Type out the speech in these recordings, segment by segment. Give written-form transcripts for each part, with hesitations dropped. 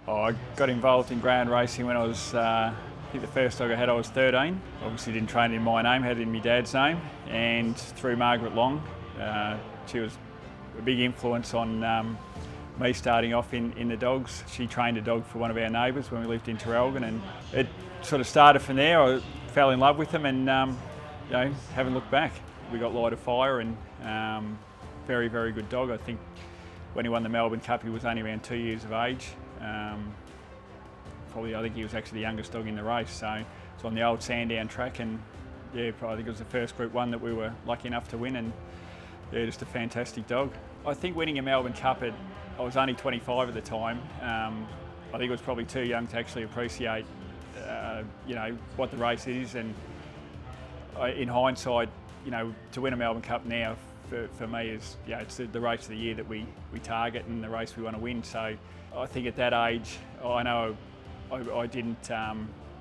Oh, I got involved in greyhound racing when I was, I think the first dog I had I was 13. Obviously didn't train in my name, had it in my dad's name, and through Margaret Long. She was a big influence on me starting off in the dogs. She trained a dog for one of our neighbours when we lived in Traralgon, and it sort of started from there. I fell in love with them and haven't looked back. We got Light of Fire, and very, very good dog. I think when he won the Melbourne Cup he was only around 2 years of age. I think he was actually the youngest dog in the race, so it's on the old Sandown track, and yeah, I think it was the first Group 1 that we were lucky enough to win, and yeah, just a fantastic dog. I think winning a Melbourne Cup I was only 25 at the time. I think I was probably too young to actually appreciate what the race is, and in hindsight, to win a Melbourne Cup now for me is, it's the race of the year that we target and the race we want to win. So I think at that age, I know I didn't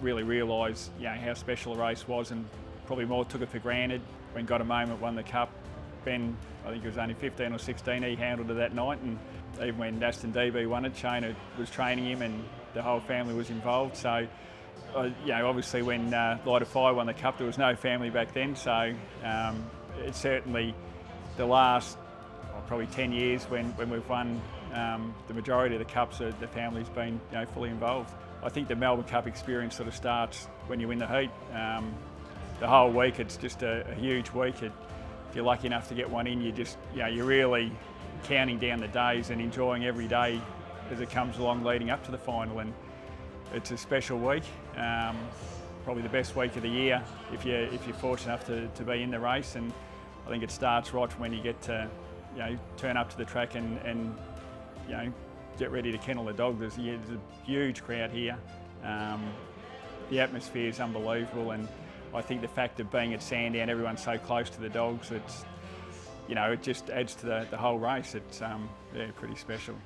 really realise how special the race was, and probably more took it for granted. When Got a Moment won the Cup, Ben, I think he was only 15 or 16, he handled it that night, and even when Aston DB won it, Shana was training him and the whole family was involved. So obviously when Light of Fire won the Cup, there was no family back then, so it's certainly the last probably 10 years when we've won the majority of the Cups, the family's been fully involved. I think the Melbourne Cup experience sort of starts when you win the heat. The whole week, it's just a huge week. If you're lucky enough to get one in, you're really counting down the days and enjoying every day as it comes along leading up to the final. And it's a special week, probably the best week of the year if you're fortunate enough to be in the race. And I think it starts right from when you get to turn up to the track and get ready to kennel the dog. There's a huge crowd here. The atmosphere is unbelievable, and I think the fact of being at Sandown, everyone's so close to the dogs, it just adds to the whole race. It's pretty special.